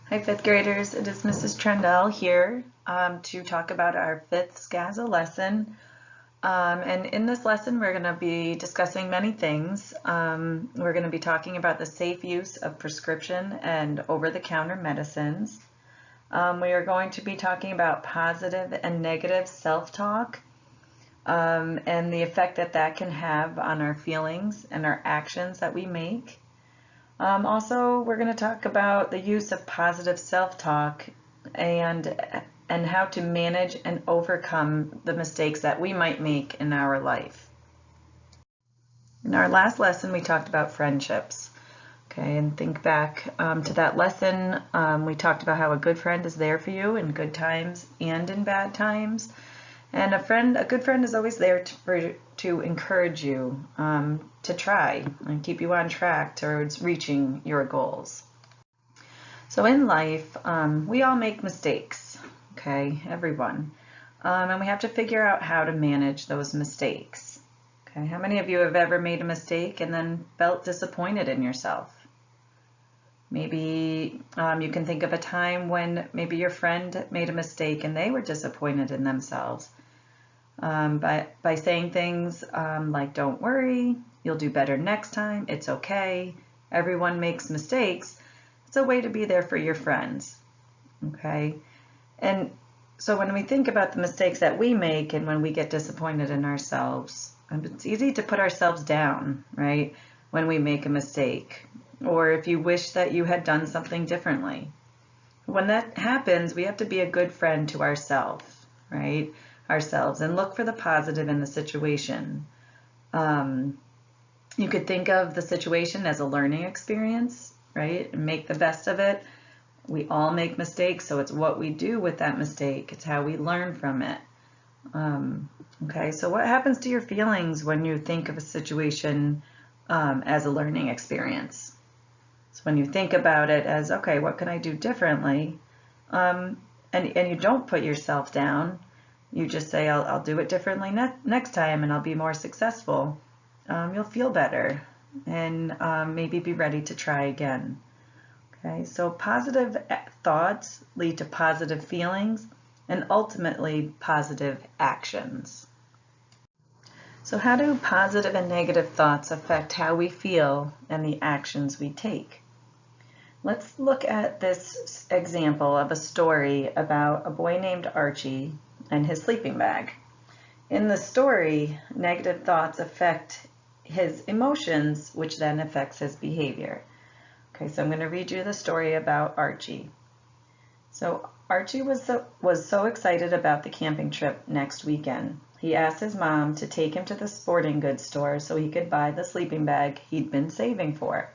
Hi, fifth graders. It is Mrs. Trendell here to talk about our fifth SCASA lesson. And in this lesson, we're going to be discussing many things. We're going to be talking about the safe use of prescription and over-the-counter medicines. We are going to be talking about positive and negative self-talk and the effect that that can have on our feelings and our actions that we make. Also, we're going to talk about the use of positive self-talk and how to manage and overcome the mistakes that we might make in our life. In our last lesson, we talked about friendships. Okay, and think back to that lesson. We talked about how a good friend is there for you in good times and in bad times. And a good friend is always there to encourage you to try and keep you on track towards reaching your goals. So in life, we all make mistakes, okay, everyone. And we have to figure out how to manage those mistakes. Okay, how many of you have ever made a mistake and then felt disappointed in yourself? Maybe you can think of a time when maybe your friend made a mistake and they were disappointed in themselves. By saying things like, don't worry, you'll do better next time, it's okay, everyone makes mistakes. It's a way to be there for your friends, okay? And so when we think about the mistakes that we make and when we get disappointed in ourselves, it's easy to put ourselves down, right, when we make a mistake, or if you wish that you had done something differently. When that happens, we have to be a good friend to ourselves, right? And look for the positive in the situation. You could think of the situation as a learning experience, right? And make the best of it. We all make mistakes, so it's what we do with that mistake. It's how we learn from it. Okay, so what happens to your feelings when you think of a situation as a learning experience? So when you think about it as, okay, what can I do differently? And you don't put yourself down. You just say, I'll do it differently next time and I'll be more successful. You'll feel better and maybe be ready to try again. Okay, so positive thoughts lead to positive feelings and ultimately positive actions. So how do positive and negative thoughts affect how we feel and the actions we take? Let's look at this example of a story about a boy named Archie and his sleeping bag. In the story, negative thoughts affect his emotions, which then affects his behavior. Okay, so I'm going to read you the story about Archie. So Archie was so excited about the camping trip next weekend. He asked his mom to take him to the sporting goods store so he could buy the sleeping bag he'd been saving for.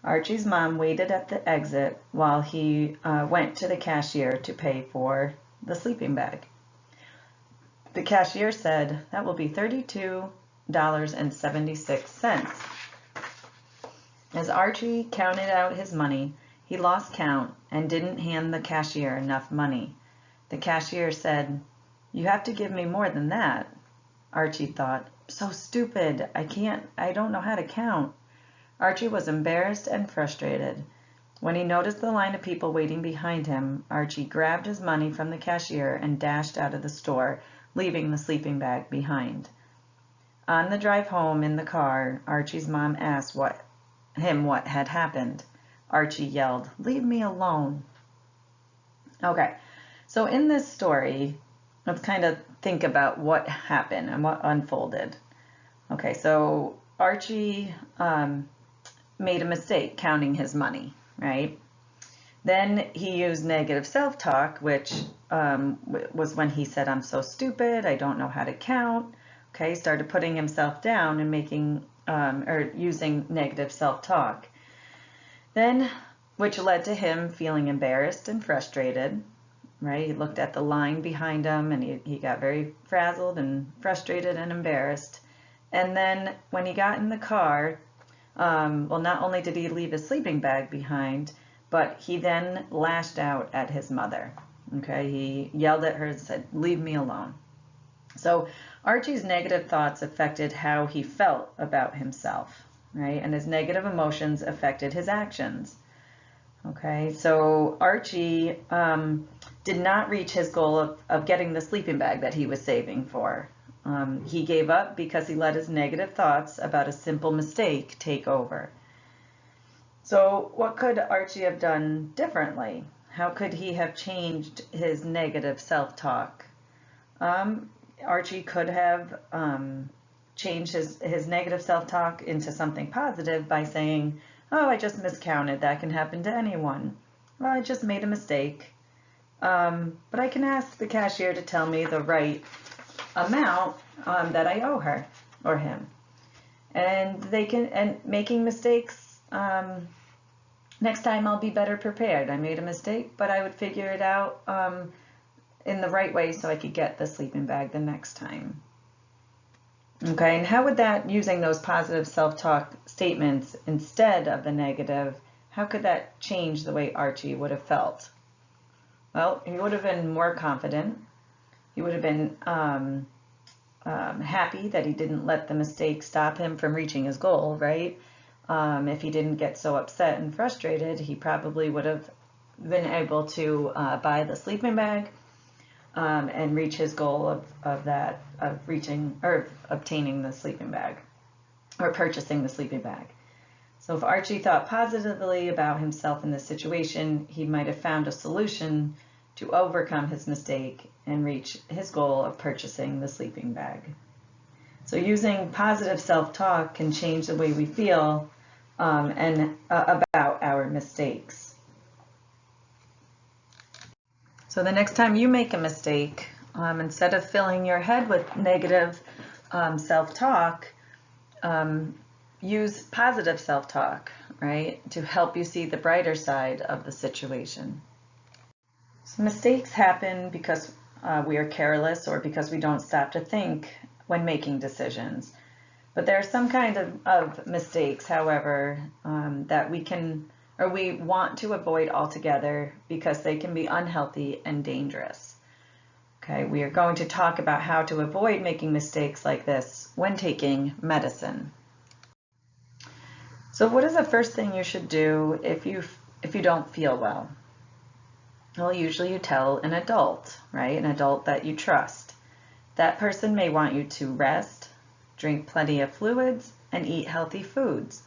Archie's mom waited at the exit while he went to the cashier to pay for the sleeping bag. The cashier said, that will be $32.76. As Archie counted out his money, he lost count and didn't hand the cashier enough money. The cashier said, you have to give me more than that. Archie thought, so stupid, I don't know how to count. Archie was embarrassed and frustrated. When he noticed the line of people waiting behind him, Archie grabbed his money from the cashier and dashed out of the store, leaving the sleeping bag behind. On the drive home in the car, Archie's mom asked what had happened. Archie yelled, leave me alone. Okay, so in this story, let's kind of think about what happened and what unfolded. Okay, so Archie made a mistake counting his money, right? Then he used negative self-talk, which was when he said, I'm so stupid, I don't know how to count. Okay, started putting himself down and making or using negative self-talk. Then, which led to him feeling embarrassed and frustrated, right? He looked at the line behind him and he got very frazzled and frustrated and embarrassed. And then when he got in the car, well, not only did he leave his sleeping bag behind, but he then lashed out at his mother. Okay, he yelled at her and said, leave me alone. So Archie's negative thoughts affected how he felt about himself, right? And his negative emotions affected his actions. Okay, so Archie did not reach his goal of getting the sleeping bag that he was saving for. He gave up because he let his negative thoughts about a simple mistake take over. So what could Archie have done differently? How could he have changed his negative self-talk? Archie could have changed his negative self-talk into something positive by saying, oh, I just miscounted. That can happen to anyone. Well, I just made a mistake. But I can ask the cashier to tell me the right amount that I owe her or him. And making mistakes, next time I'll be better prepared. I made a mistake, but I would figure it out in the right way so I could get the sleeping bag the next time. Okay, and how would that, using those positive self-talk statements instead of the negative, how could that change the way Archie would have felt? Well, he would have been more confident. He would have been happy that he didn't let the mistake stop him from reaching his goal, right? If he didn't get so upset and frustrated, he probably would have been able to buy the sleeping bag and reach his goal of obtaining the sleeping bag or purchasing the sleeping bag. So if Archie thought positively about himself in this situation, he might have found a solution to overcome his mistake and reach his goal of purchasing the sleeping bag. So using positive self-talk can change the way we feel about our mistakes. So the next time you make a mistake, instead of filling your head with negative self-talk, use positive self-talk, right, to help you see the brighter side of the situation. So mistakes happen because we are careless or because we don't stop to think when making decisions. But there are some kind of mistakes, however, that we want to avoid altogether because they can be unhealthy and dangerous. Okay, we are going to talk about how to avoid making mistakes like this when taking medicine. So what is the first thing you should do if you don't feel well? Well, usually you tell an adult, right? An adult that you trust. That person may want you to rest, drink plenty of fluids, and eat healthy foods.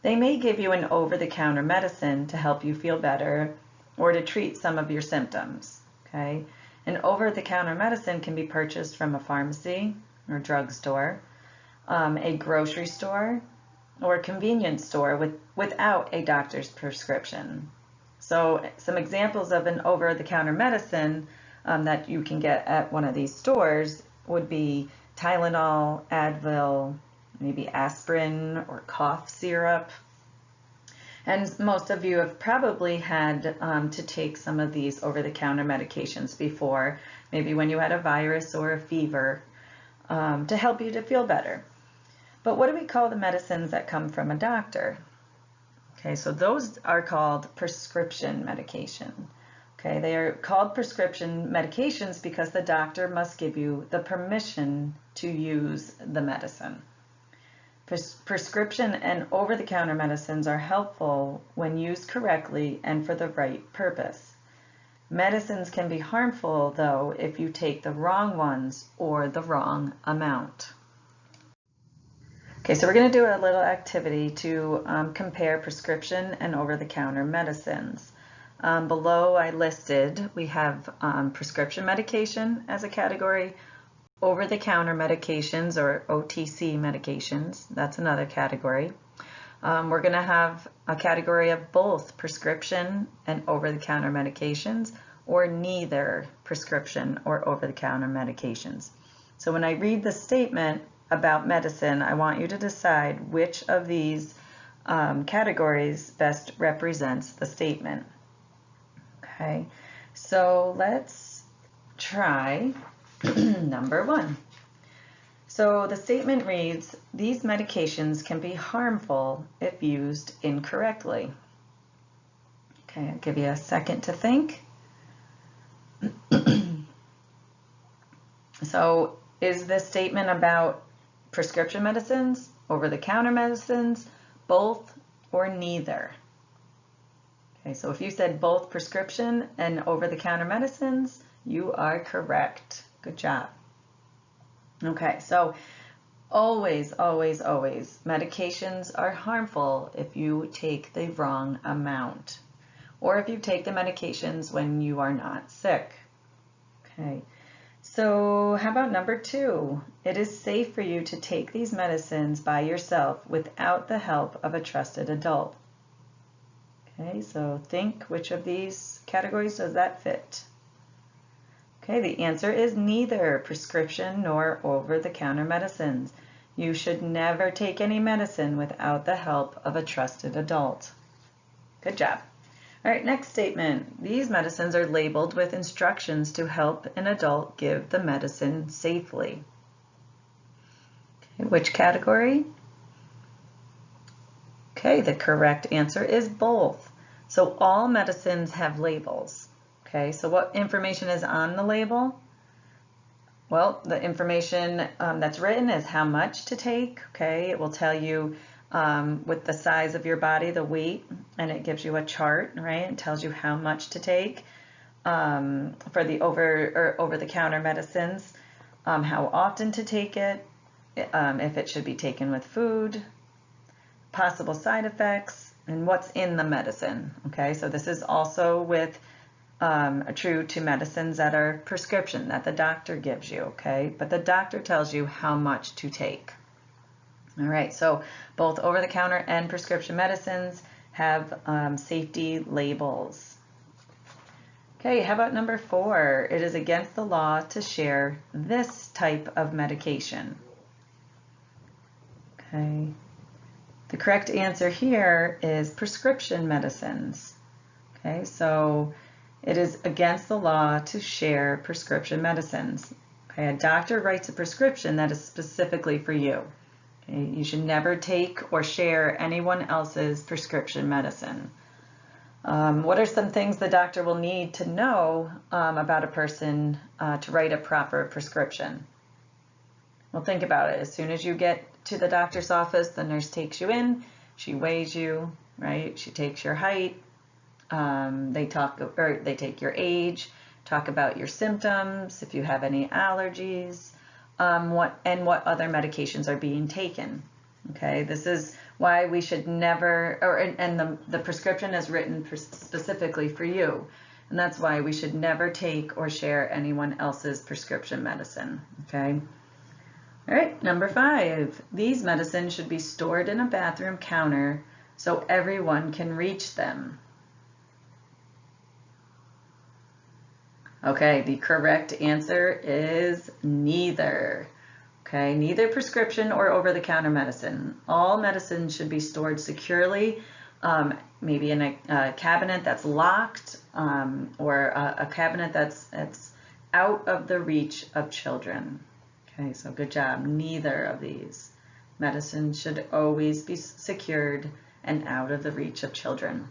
They may give you an over-the-counter medicine to help you feel better or to treat some of your symptoms, okay? An over-the-counter medicine can be purchased from a pharmacy or drugstore, a grocery store, or a convenience store without a doctor's prescription. So some examples of an over-the-counter medicine that you can get at one of these stores would be Tylenol, Advil, maybe aspirin or cough syrup. And most of you have probably had to take some of these over-the-counter medications before, maybe when you had a virus or a fever, to help you to feel better. But what do we call the medicines that come from a doctor? Okay, so those are called prescription medication. Okay, they are called prescription medications because the doctor must give you the permission to use the medicine. Prescription and over-the-counter medicines are helpful when used correctly and for the right purpose. Medicines can be harmful, though, if you take the wrong ones or the wrong amount. Okay, so we're going to do a little activity to compare prescription and over-the-counter medicines. Below I listed, we have prescription medication as a category, over-the-counter medications or OTC medications, that's another category. We're going to have a category of both prescription and over-the-counter medications or neither prescription or over-the-counter medications. So when I read the statement about medicine, I want you to decide which of these categories best represents the statement. Okay, so let's try number 1. So the statement reads, these medications can be harmful if used incorrectly. Okay, I'll give you a second to think. So is this statement about prescription medicines, over-the-counter medicines, both, or neither? Okay, so if you said both prescription and over-the-counter medicines, you are correct. Good job. Okay, so always, always, always, medications are harmful if you take the wrong amount or if you take the medications when you are not sick. Okay, so how about number 2? It is safe for you to take these medicines by yourself without the help of a trusted adult. Okay, so think, which of these categories does that fit? Okay, the answer is neither prescription nor over-the-counter medicines. You should never take any medicine without the help of a trusted adult. Good job. All right, next statement. These medicines are labeled with instructions to help an adult give the medicine safely. Okay, which category? Okay, the correct answer is both. So all medicines have labels. Okay, so what information is on the label? Well, the information that's written is how much to take. Okay, it will tell you with the size of your body, the weight, and it gives you a chart, right? It tells you how much to take for the over-the-counter medicines, how often to take it, if it should be taken with food, possible side effects, and what's in the medicine. Okay, so this is also with true to medicines that are prescription that the doctor gives you. Okay, but the doctor tells you how much to take. All right, so both over-the-counter and prescription medicines have safety labels. Okay, how about number 4? It is against the law to share this type of medication. Okay, the correct answer here is prescription medicines. Okay, so it is against the law to share prescription medicines. Okay, a doctor writes a prescription that is specifically for you. Okay, you should never take or share anyone else's prescription medicine. What are some things the doctor will need to know about a person to write a proper prescription? Well, think about it. As soon as you get to the doctor's office, the nurse takes you in, she weighs you, right? She takes your height, they take your age, talk about your symptoms, if you have any allergies, what other medications are being taken. Okay, this is why we should never, and the prescription is written specifically for you, and that's why we should never take or share anyone else's prescription medicine. Okay. All right, number 5. These medicines should be stored in a bathroom counter so everyone can reach them. Okay, the correct answer is neither. Okay, neither prescription or over-the-counter medicine. All medicines should be stored securely, maybe in a cabinet that's locked or a cabinet that's out of the reach of children. Okay, so good job. Neither of these medicines should always be secured and out of the reach of children.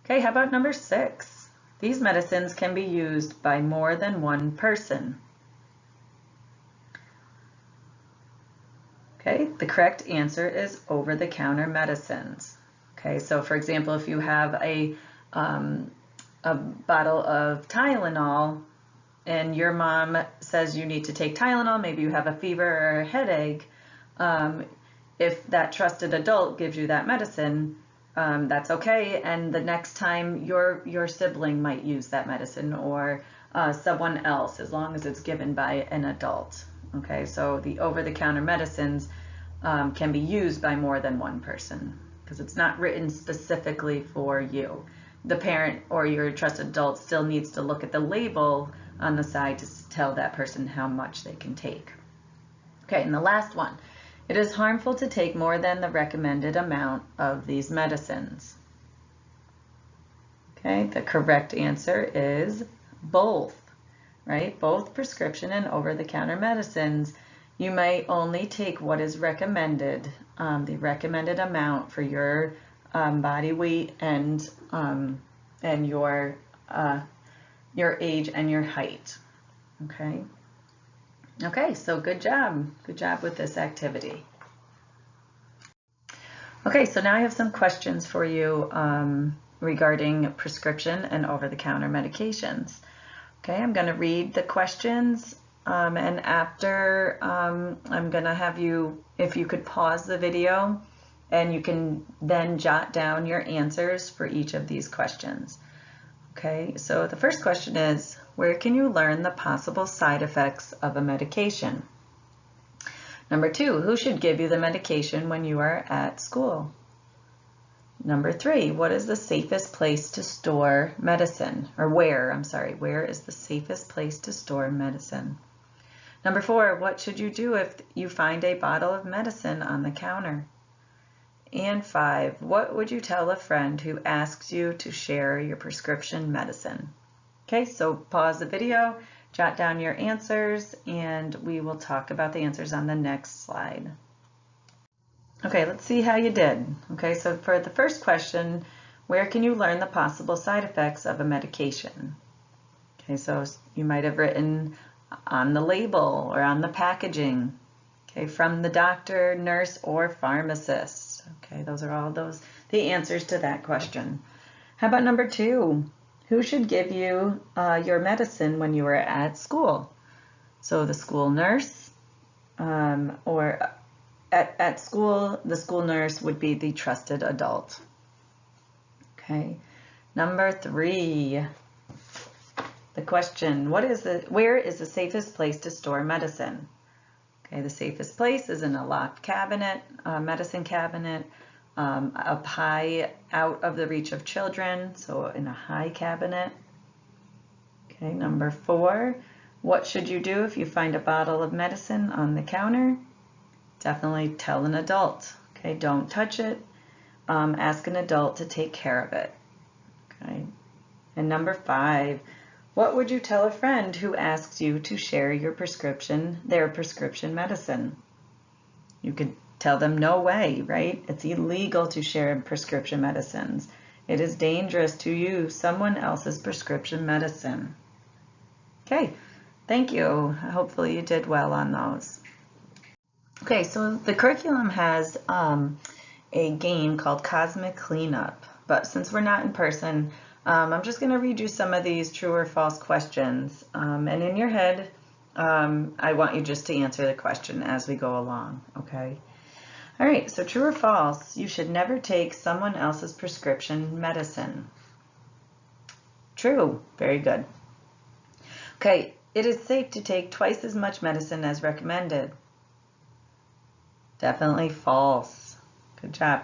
Okay, how about number 6? These medicines can be used by more than one person. Okay, the correct answer is over-the-counter medicines. Okay, so for example, if you have a bottle of Tylenol and your mom says you need to take Tylenol, maybe you have a fever or a headache, if that trusted adult gives you that medicine, that's okay, and the next time your sibling might use that medicine or someone else, as long as it's given by an adult. Okay, so the over-the-counter medicines can be used by more than one person because it's not written specifically for you. The parent or your trusted adult still needs to look at the label on the side to tell that person how much they can take. Okay, and the last one. It is harmful to take more than the recommended amount of these medicines. Okay, the correct answer is both, right? Both prescription and over-the-counter medicines, you might only take what is recommended, the recommended amount for your body weight and your age and your height. Okay. Okay, so good job. Good job with this activity. Okay, so now I have some questions for you regarding prescription and over-the-counter medications. Okay, I'm going to read the questions, and after I'm going to have you, if you could pause the video, and you can then jot down your answers for each of these questions. Okay, so the first question is, where can you learn the possible side effects of a medication? Number 2, who should give you the medication when you are at school? Number 3, what is the safest place to store medicine? Or where is the safest place to store medicine? Number 4, what should you do if you find a bottle of medicine on the counter? And 5, what would you tell a friend who asks you to share your prescription medicine? Okay, so pause the video, jot down your answers, and we will talk about the answers on the next slide. Okay, let's see how you did. Okay, so for the first question, where can you learn the possible side effects of a medication? Okay, so you might have written on the label or on the packaging. Okay, from the doctor, nurse, or pharmacist. Okay, those are all the answers to that question. How about number 2? Who should give you your medicine when you are at school? So the school nurse, or at school, the school nurse would be the trusted adult. Okay, number 3. The question, where is the safest place to store medicine? Okay, the safest place is in a locked cabinet, a medicine cabinet, up high out of the reach of children, so in a high cabinet. Okay, number 4, what should you do if you find a bottle of medicine on the counter? Definitely tell an adult. Okay, don't touch it. Ask an adult to take care of it. Okay, and number 5, what would you tell a friend who asks you to share their prescription medicine? You could tell them no way, right? It's illegal to share prescription medicines. It is dangerous to use someone else's prescription medicine. Okay, thank you. Hopefully you did well on those. Okay, so the curriculum has a game called Cosmic Cleanup, but since we're not in person, I'm just going to read you some of these true or false questions, and in your head, I want you just to answer the question as we go along, okay? All right, so true or false, you should never take someone else's prescription medicine. True, very good. Okay, it is safe to take twice as much medicine as recommended. Definitely false. Good job.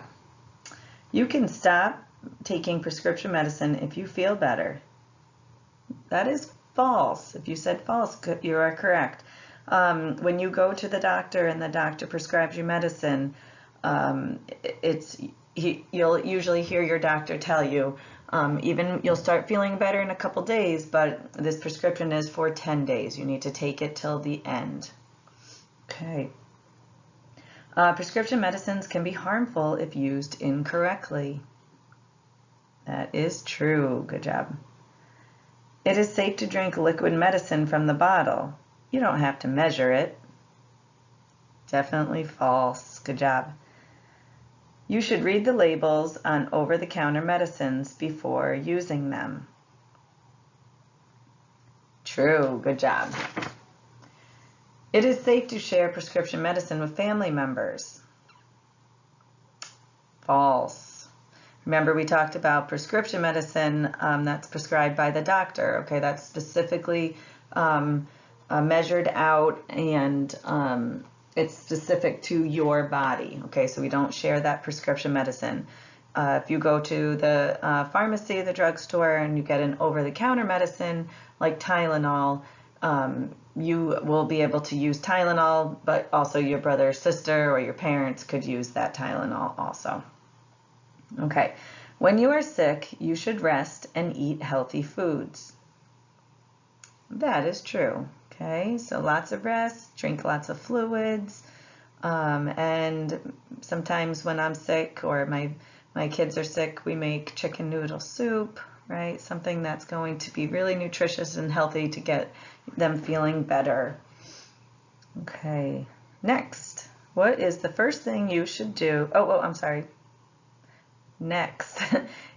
You can stop taking prescription medicine if you feel better. That is false. If you said false, you are correct. When you go to the doctor and the doctor prescribes you medicine, you'll usually hear your doctor tell you, you'll start feeling better in a couple days, but this prescription is for 10 days. You need to take it till the end. Okay. Prescription medicines can be harmful if used incorrectly. That is true. Good job. It is safe to drink liquid medicine from the bottle. You don't have to measure it. Definitely false. Good job. You should read the labels on over-the-counter medicines before using them. True. Good job. It is safe to share prescription medicine with family members. False. Remember, we talked about prescription medicine that's prescribed by the doctor. Okay, that's specifically measured out, and it's specific to your body. Okay, so we don't share that prescription medicine. If you go to the pharmacy, the drugstore, and you get an over-the-counter medicine like Tylenol, you will be able to use Tylenol, but also your brother or sister or your parents could use that Tylenol also. Okay, when you are sick, you should rest and eat healthy foods. That is true. Okay, so lots of rest, drink lots of fluids, and sometimes when I'm sick or my kids are sick, we make chicken noodle soup, right? Something that's going to be really nutritious and healthy to get them feeling better. Okay, next, what is the first thing you should do? I'm sorry. Next,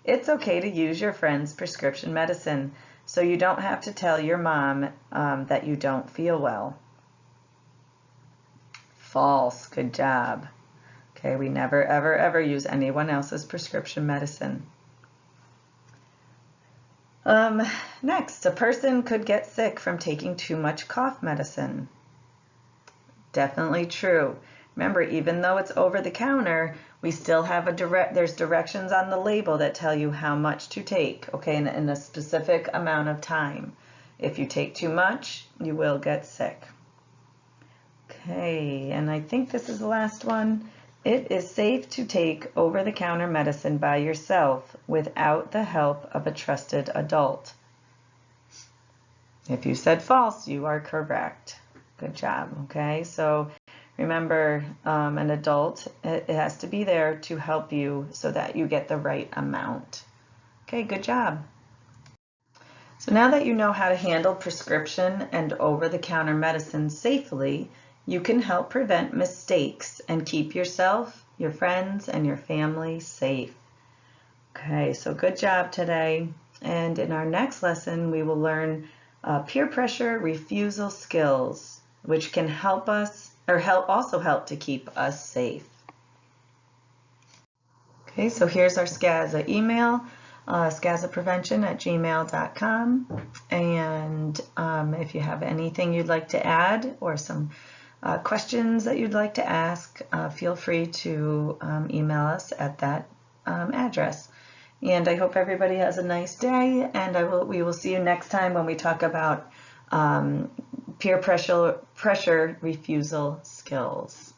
It's okay to use your friend's prescription medicine, so you don't have to tell your mom that you don't feel well. False. Good job. Okay, we never, ever, ever use anyone else's prescription medicine. Next, a person could get sick from taking too much cough medicine. Definitely true. Remember, even though it's over the counter, we still have there's directions on the label that tell you how much to take, okay, in a specific amount of time. If you take too much, you will get sick. Okay, and I think this is the last one. It is safe to take over-the-counter medicine by yourself without the help of a trusted adult. If you said false, you are correct. Good job, okay? So remember, an adult, it has to be there to help you so that you get the right amount. Okay, good job. So now that you know how to handle prescription and over-the-counter medicine safely, you can help prevent mistakes and keep yourself, your friends, and your family safe. Okay, so good job today. And in our next lesson, we will learn peer pressure refusal skills, which can help us, or also help to keep us safe. Okay, so here's our SCAZA email, scazaprevention@gmail.com. And if you have anything you'd like to add or some questions that you'd like to ask, feel free to email us at that address. And I hope everybody has a nice day, and we will see you next time when we talk about peer pressure refusal skills.